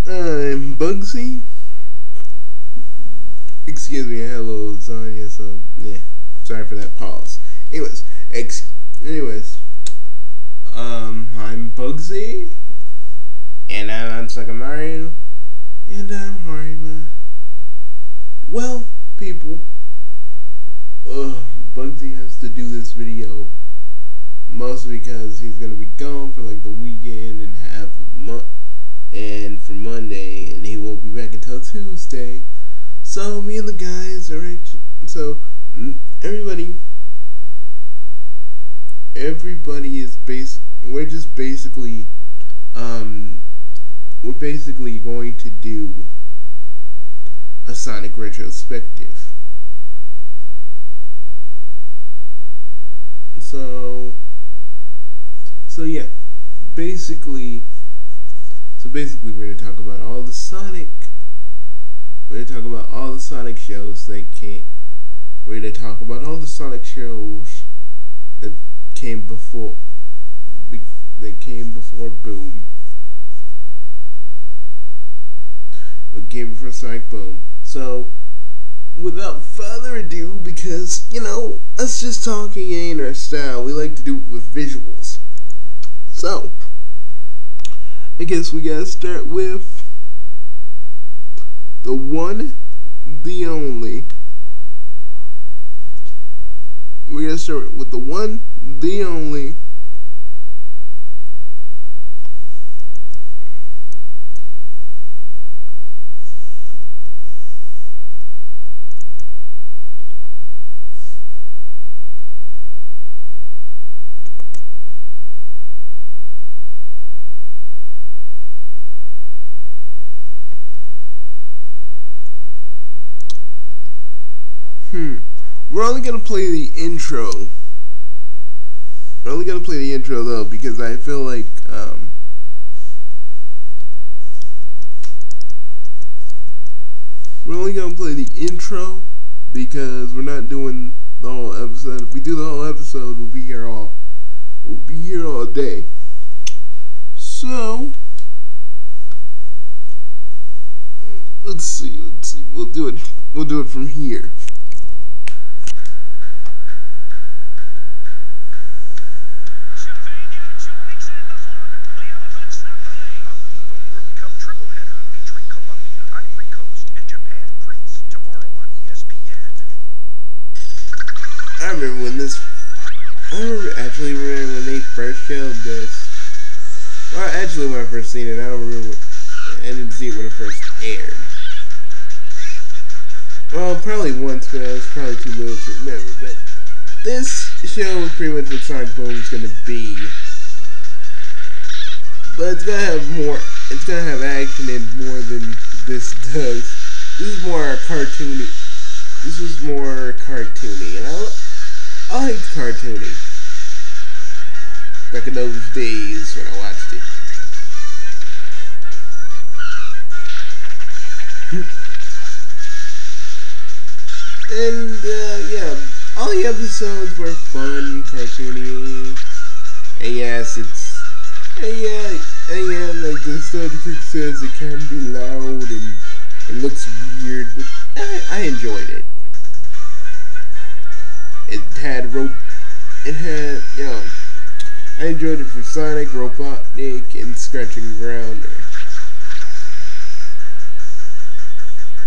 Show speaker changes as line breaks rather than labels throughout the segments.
I'm Bugsy. Excuse me, I had a little lasagna, so yeah. Sorry for that pause. I'm Bugsy, and I'm Sakamaru, and I'm Harima. Well, people, Bugsy has to do this video mostly because he's gonna be gone for like the weekend and half of month, and for Monday, and he won't be back until Tuesday. So me and the guys are actually, everybody is we're basically going to do a Sonic retrospective. So yeah, basically we're gonna talk about all the Sonic. We're gonna talk about all the Sonic shows that came. We're gonna talk about all the Sonic shows that came before. Boom. That came before Sonic Boom. So, without further ado, because us just talking ain't our style. We like to do it with visuals. So, I guess we gotta start with the one, the only. We're gonna start with the one, the only. We're only gonna play the intro. We're only gonna play the intro though, because I feel like we're only gonna play the intro because we're not doing the whole episode. If we do the whole episode, we'll be here all day. So let's see. We'll do it from here. I remember when they first showed this. Well, actually, when I first seen it, I didn't see it when it first aired. Well, probably once, but I was probably too little to remember. But this show is pretty much what Sonic Boom is gonna be. But it's gonna have more. It's gonna have action in more than this does. This is more cartoony. This was more cartoony, and I liked cartoony back in those days when I watched it. And yeah, all the episodes were fun, cartoony, and yes, like the Sonic says, it can be loud and it looks weird, but I enjoyed it. I enjoyed it for Sonic, Robotnik, and Scratching Grounder.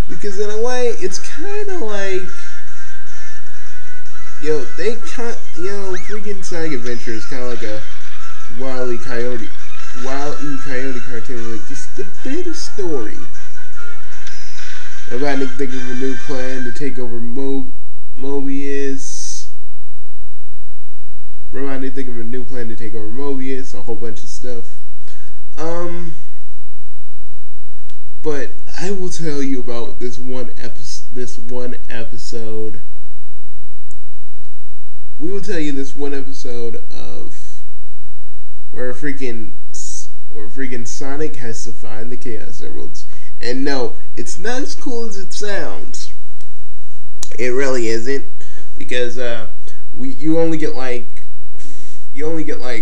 Because in a way, it's kind of like, freaking Sonic Adventure is kind of like a Wile E. Coyote cartoon with just a bit of story. Robotnik thinking of a new plan to take over Mobius. Robotnik thinking of a new plan to take over Mobius, a whole bunch of stuff. But I will tell you about this one episode. We will tell you this one episode of where freaking Sonic has to find the Chaos Emeralds. And no, it's not as cool as it sounds. It really isn't, because you only get like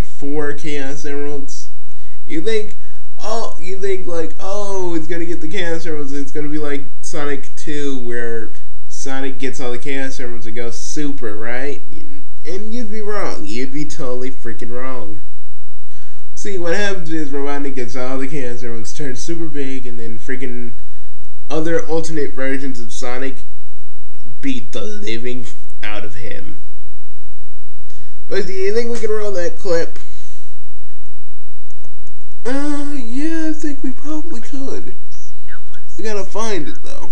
4 Chaos Emeralds. You think, oh, you think like, oh, it's gonna get the Chaos Emeralds. It's gonna be like Sonic 2, where Sonic gets all the Chaos Emeralds and goes super, right? And you'd be wrong. You'd be totally freaking wrong. See, what happens is Robotnik gets all the Chaos Emeralds, turns super big, and then freaking other alternate versions of Sonic beat the living out of him. But do you think we can roll that clip? Yeah, I think we probably could. We gotta find it, though.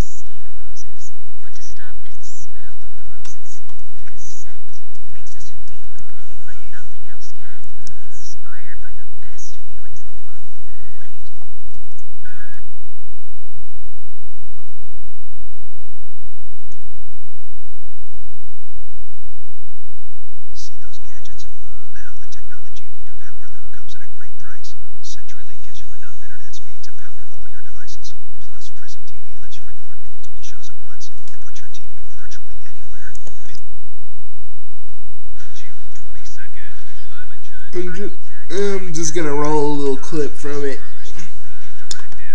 I'm just gonna roll a little clip from it.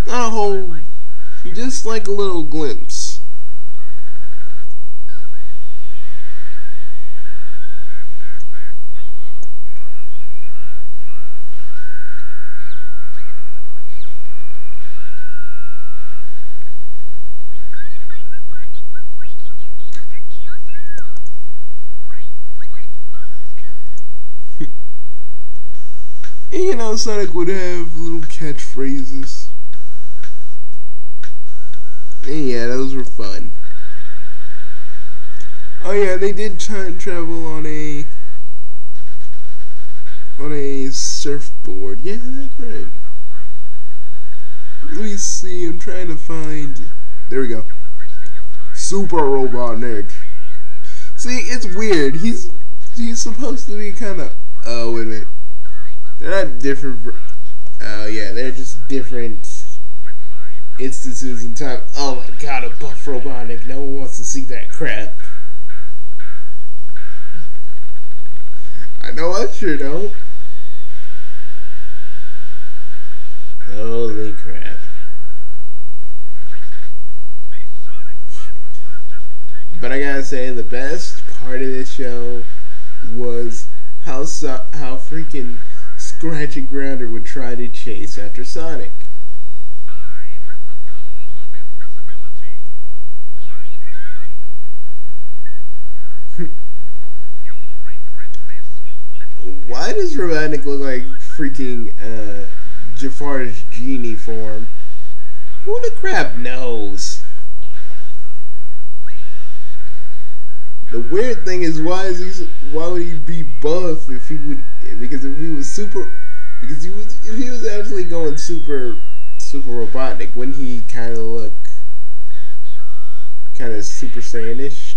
Not a whole, just like a little glimpse. You know, Sonic would have little catchphrases. And yeah, those were fun. Oh yeah, they did time travel on a surfboard. Yeah, that's right. Let me see, I'm trying to find... There we go. Super Robotnik. See, it's weird. He's supposed to be kind of... Oh, wait a minute. They're not different. Oh yeah, they're just different instances in time. Oh my god, a buff Robotnik. No one wants to see that crap. I know I sure don't. Holy crap. But I gotta say, the best part of this show was how freaking Scratch and Grounder would try to chase after Sonic. Why does Robotnik look like freaking Jafar's genie form? Who the crap knows? The weird thing is, why would he be buff if he would? Because if he was super, if he was actually going super Robotnik, wouldn't he kind of look kind of Super Saiyan-ish?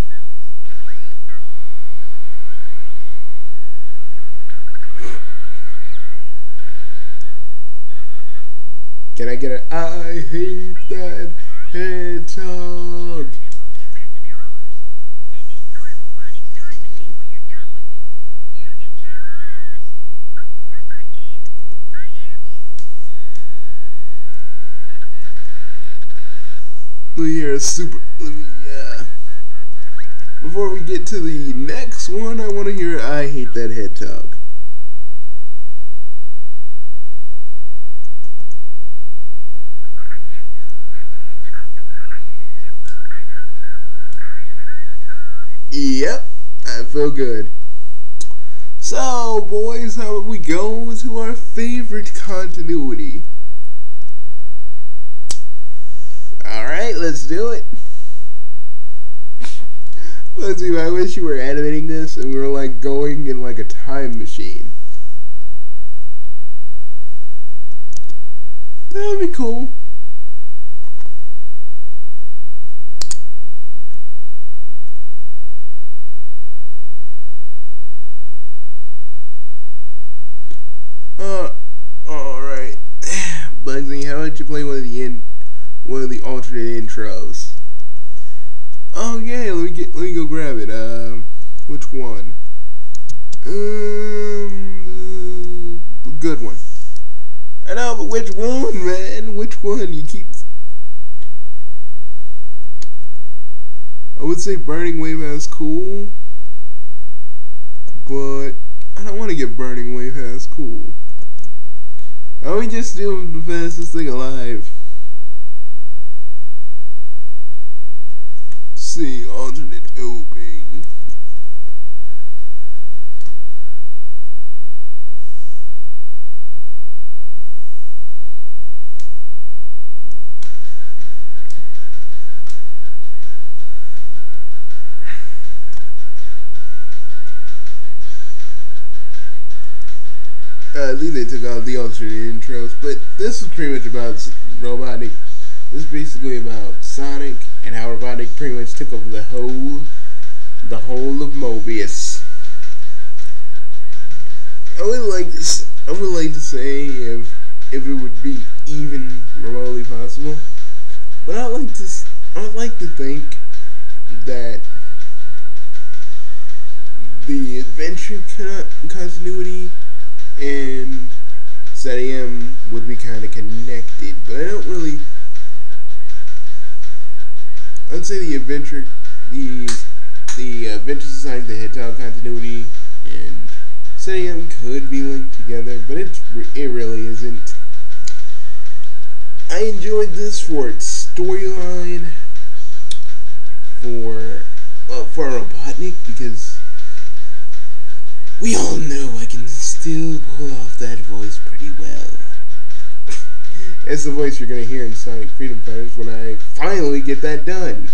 Can I get a I hate that hedgehog? Let me hear a super. Before we get to the next one, I want to hear I hate that hedgehog. Yep, I feel good. So, boys, how about we go to our favorite continuity? Alright, let's do it. Let's see, I wish you were animating this and we were like going in like a time machine. That'd be cool. Alright. Bugsy, how about you play one of the alternate intros? Oh yeah, let me go grab it. Which one? The good one. I know, but which one, man? Which one? You keep... I would say Burning Wave has cool, but I don't want to get Burning Wave has cool. Why don't we just do the fastest thing alive? Let's see, alternate opening. I think they took out the alternate intros, but this is pretty much about Robotnik. This is basically about Sonic and how Robotnik pretty much took over the whole of Mobius. I would like to say if it would be even remotely possible, but I would like to think that the adventure continuity and SATAM would be kind of connected, but I don't really. I'd say the Adventures of Sonic the Hedgehog continuity and SATAM could be linked together, but it really isn't. I enjoyed this for its storyline, for Robotnik, because we all know I can still pull off that voice pretty well. It's the voice you're gonna hear in Sonic Freedom Fighters when I finally get that done.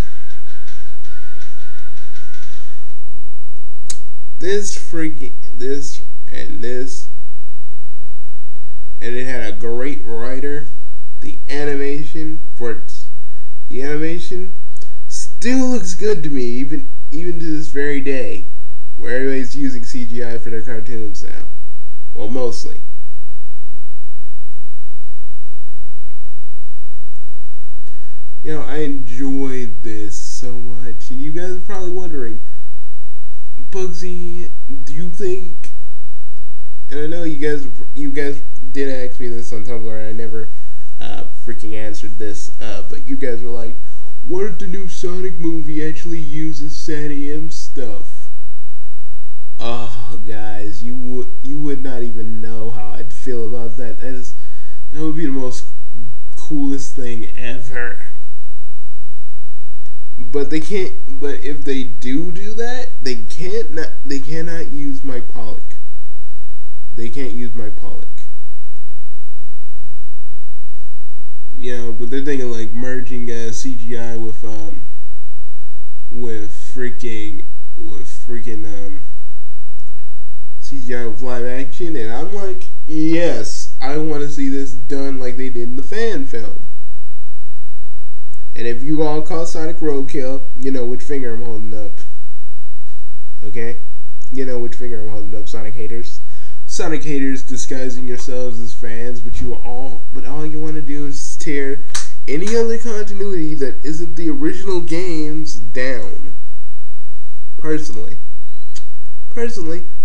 And it had a great writer. The animation still looks good to me, even to this very day, where everybody's using CGI for their cartoons now. Well, mostly. You know, I enjoyed this so much, and you guys are probably wondering, Bugsy, do you think? And I know you guys did ask me this on Tumblr, and I never freaking answered this, but you guys were like, what if the new Sonic movie actually uses SATAM stuff? Oh, guys, you would not even know how I'd feel about that. That would be the most coolest thing ever. But they can't. But if they do that, they cannot use Mike Pollock. They can't use Mike Pollock. You know, but they're thinking like merging CGI with freaking CGI with live action, and I'm like, yes, I want to see this done like they did in the fan film. And if you all call Sonic roadkill, you know which finger I'm holding up. Okay? You know which finger I'm holding up, Sonic haters. Sonic haters disguising yourselves as fans, but all you want to do is tear any other continuity that isn't the original games down. Personally,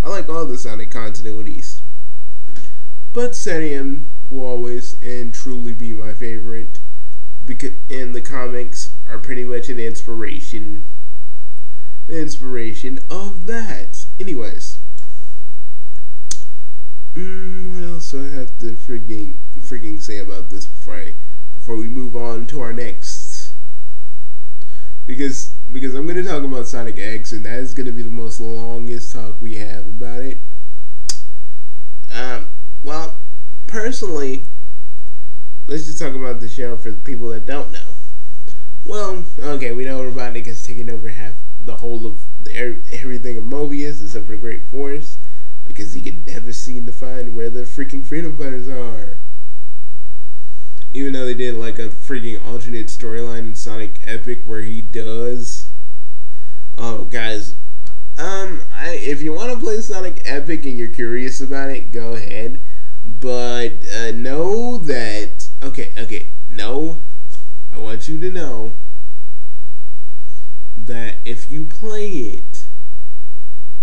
I like all the Sonic continuities, but SATAM will always and truly be my favorite, because the comics are pretty much an inspiration of that. Anyways, what else do I have to freaking say about this before we move on to our next? Because I'm going to talk about Sonic X, and that is going to be the most longest talk we have about it. Well, personally, let's just talk about the show for the people that don't know. Well, okay, we know Robotnik has taken over the whole of everything of Mobius, except for the Great Forest, because he can never seem to find where the freaking Freedom Fighters are. Even though they did like a freaking alternate storyline in Sonic Epic where he does. Oh, guys, if you want to play Sonic Epic and you're curious about it, go ahead. But know that I want you to know that if you play it,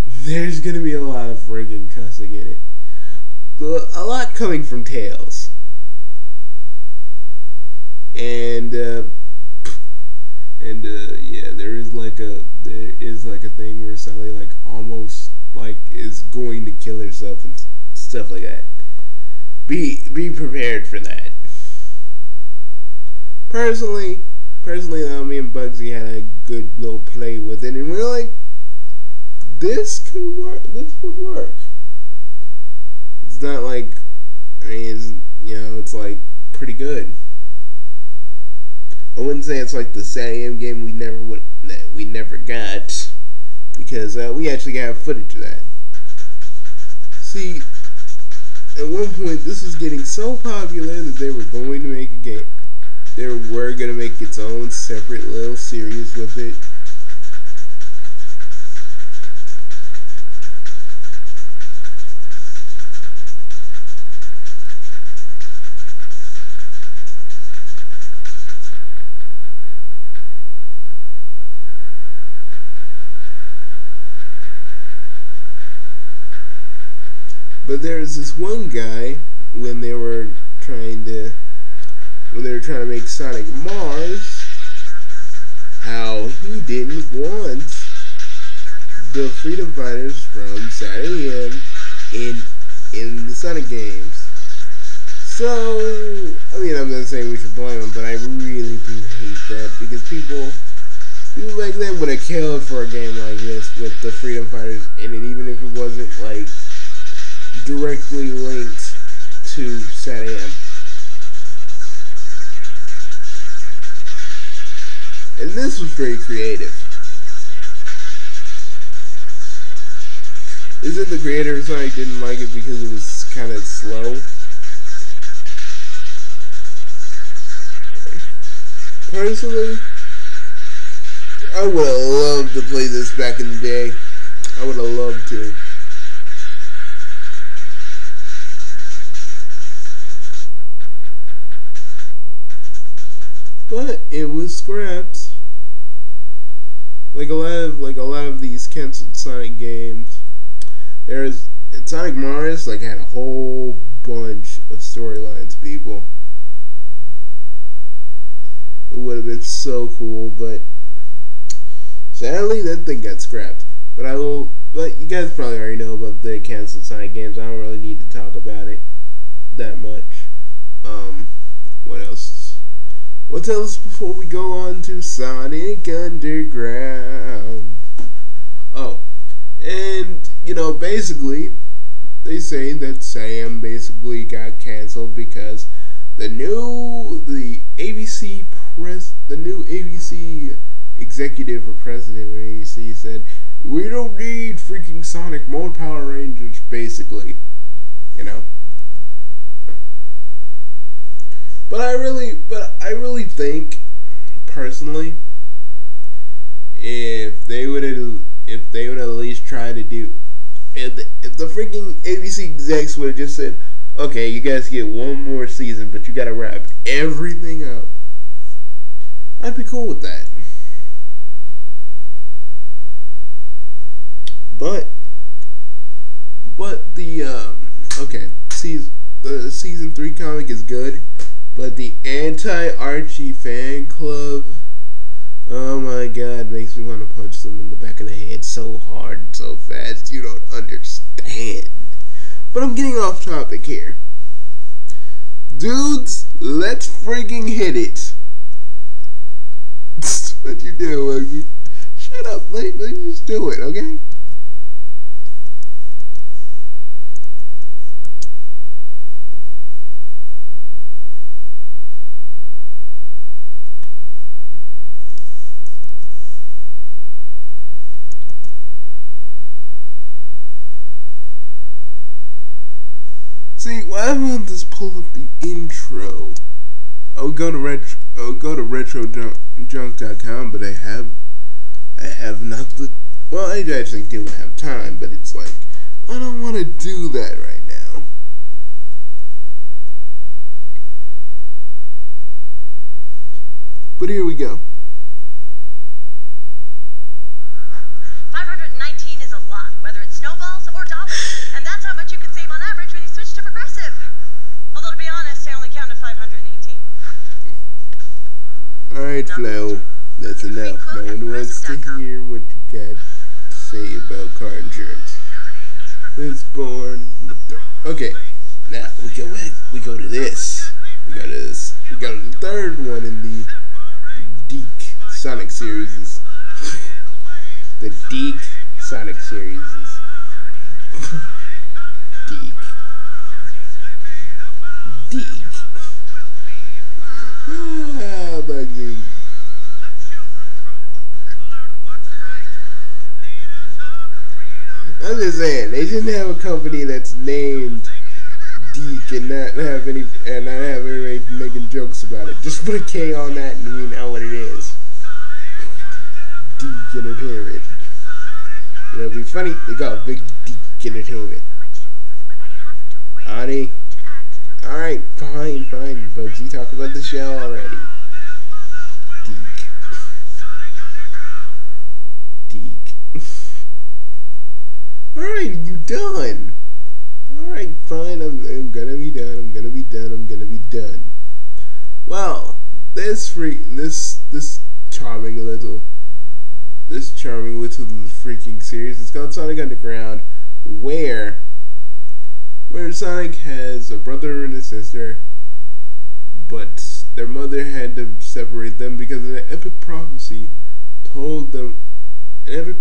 there's gonna be a lot of friggin' cussing in it. A lot coming from Tails. and yeah, there is like a thing where Sally like almost like is going to kill herself and stuff like that. Be prepared for that. Personally, me and Bugsy had a good little play with it, and we're like, this could work. This would work. It's not like, I mean, it's, you know, it's like pretty good. I wouldn't say it's like the SATAM game we never got, because we actually have footage of that. See, at one point this was getting so popular that they were going to make a game. They were going to make its own separate little series with it. But there's this one guy when they were trying to make Sonic Mars, how he didn't want the Freedom Fighters from SATAM in the Sonic games. So, I mean, I'm not saying we should blame him, but I really do hate that, because people back then would have killed for a game like this with the Freedom Fighters in it, even if it wasn't like directly linked to SATAM. And this was very creative. Is it the creator of Sonic didn't like it because it was kind of slow? Personally, I would have loved to play this back in the day. I would have loved to. But it was scrapped. Like a lot of these canceled Sonic games. Sonic Mars like had a whole bunch of storylines, people. It would have been so cool, but sadly that thing got scrapped. But you guys probably already know about the canceled Sonic games. I don't really need to talk about it that much. What else? What else before we go on to Sonic Underground? Oh, and you know, basically, they say that SATAM basically got canceled because the new ABC executive or president of ABC said, we don't need freaking Sonic, more Power Rangers, basically, you know. But I really think, personally, if they would at least try to do, if the freaking ABC execs would have just said, okay, you guys get one more season, but you gotta wrap everything up, I'd be cool with that. But the season 3 comic is good, but the anti-Archie fan club, oh my god, makes me want to punch them in the back of the head so hard, so fast, you don't understand. But I'm getting off topic here. Dudes, let's freaking hit it. What you do, Woogie? Shut up, let's just do it, okay? See, why don't just pull up the intro? I'll go to retrojunk.com, but I have not well, I actually do have time, but it's like, I don't want to do that right now. But here we go.
519 is a lot, whether it's snowballs or dollars, and that's how much you can save on average when you switch to Progressive. Although, to be honest, I only counted 518.
Alright, Flo. That's enough. No one wants to hear what you got to say about car insurance. It's born. Okay, now we go back. We go to this. We go to this. We go to the third one in the Deke Sonic series. The Deke Sonic series. Deke. Deke. Ah, Bugsy. I'm just saying, they shouldn't have a company that's named Deke and not have everybody making jokes about it. Just put a K on that and we know what it is. Deke Entertainment. It'll be funny, they got Big Deke Entertainment. Ani? Alright, fine, Bugsy, talk about the show already. Deke. Alright, you done? Alright, fine, I'm gonna be done. Well, this charming little freaking series is called Sonic Underground, where Sonic has a brother and a sister, but their mother had to separate them because an epic prophecy told them. An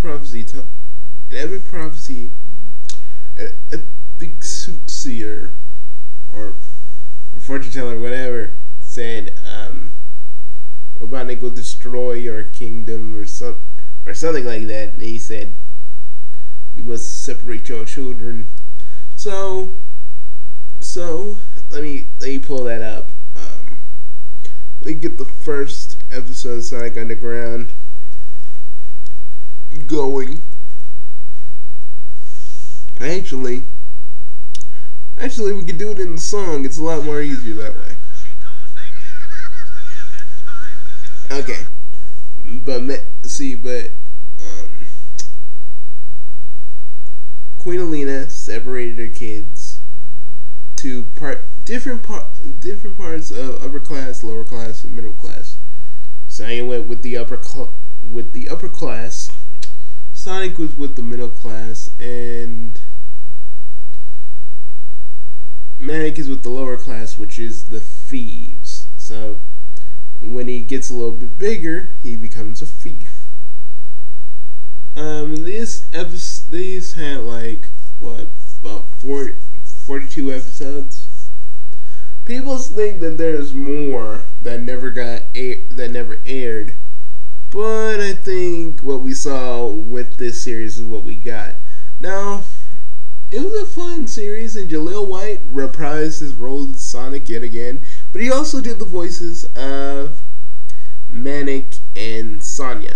epic soothsayer or fortune teller, whatever, said Robotnik will destroy your kingdom or something like that. And he said, you must separate your children. So let me pull that up. Let me get the first episode of Sonic Underground going. Actually, we could do it in the song. It's a lot more easier that way. Okay, but Queen Alina separated her kids to different parts of upper class, lower class, and middle class. Sonya went with the upper class. Sonic was with the middle class, and Manic is with the lower class, which is the thieves. So when he gets a little bit bigger, he becomes a thief. These had like about 42 episodes. People think that there's more that never aired, but I think what we saw with this series is what we got. Now, it was a fun series, and Jaleel White reprised his role as Sonic yet again, but he also did the voices of Manic and Sonya.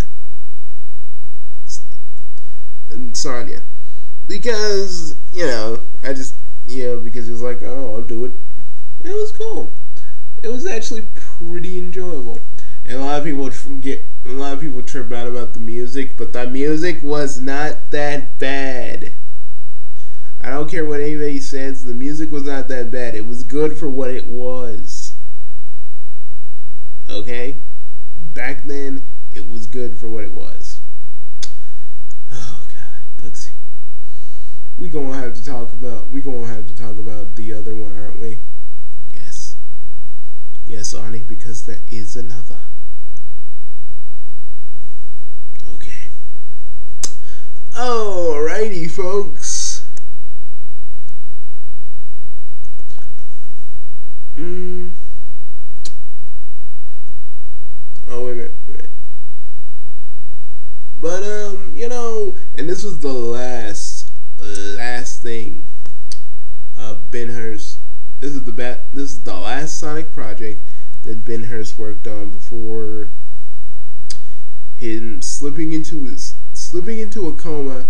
Because, because he was like, oh, I'll do it. It was cool. It was actually pretty enjoyable. And a lot of people trip out about the music, but the music was not that bad. I don't care what anybody says, the music was not that bad. It was good for what it was. Okay? Back then, it was good for what it was. Oh God, Bugsy. We gonna have to talk about the other one, aren't we? Yes. Yes, Ani, because there is another. Okay. Alrighty, folks. Oh, wait a minute. But, and this was the last thing Ben Hurst. This is the last Sonic project that Ben Hurst worked on before him slipping into a coma,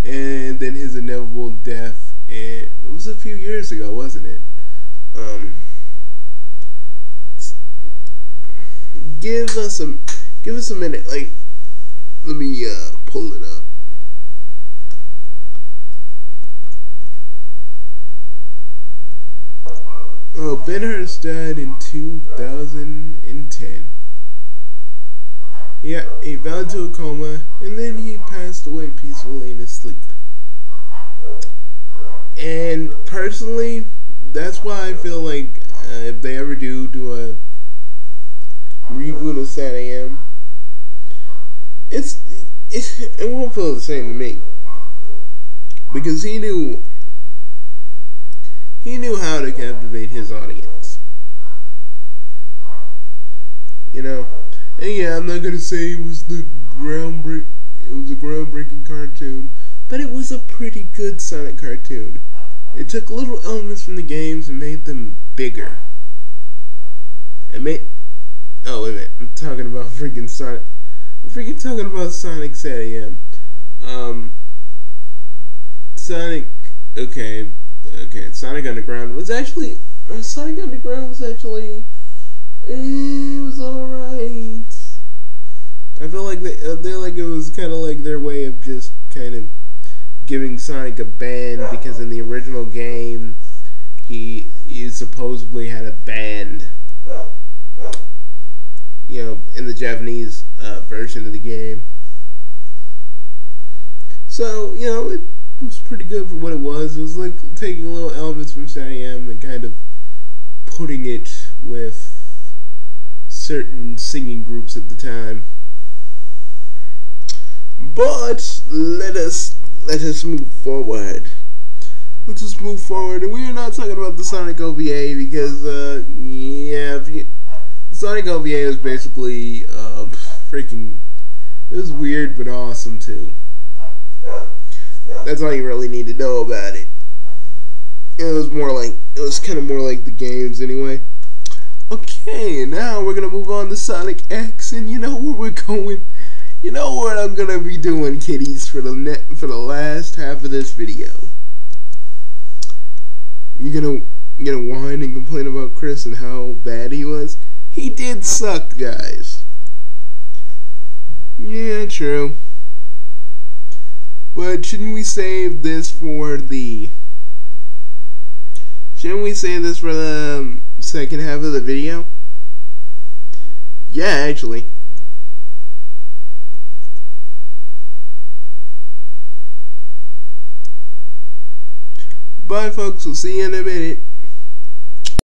and then his inevitable death. And it was a few years ago, wasn't it? Give us a minute. Like, let me pull it up. Oh, Ben Hurst died in 2010. He fell into a coma, and then he passed away peacefully in his sleep. And personally, that's why I feel like if they ever do a reboot of SATAM, it won't feel the same to me, because he knew how to captivate his audience. You know, and yeah, I'm not gonna say it was a groundbreaking cartoon, but it was a pretty good Sonic cartoon. It took little elements from the games and made them bigger. Oh wait a minute, I'm talking about freaking Sonic. I'm freaking talking about Sonic SATAM. Sonic. Okay. Sonic Underground was actually. It was alright. I feel like it was kind of like their way of just kind of giving Sonic a band, because in the original game he supposedly had a band, you know, in the Japanese version of the game. So, you know, it was pretty good for what it was. It was like taking little elements from SATAM and kind of putting it with certain singing groups at the time. But let us move forward. Let's just move forward, and we are not talking about the Sonic OVA because, the Sonic OVA is basically freaking. It was weird but awesome too. That's all you really need to know about it. It was kind of more like the games anyway. Okay, now we're gonna move on to Sonic X, and you know where we're going. You know what I'm gonna be doing, kiddies, for the last half of this video. You're gonna whine and complain about Chris and how bad he was. He did suck, guys. Yeah, true. But shouldn't we save this for the second half of the video? Yeah, actually. Bye, folks. We'll see you in a minute.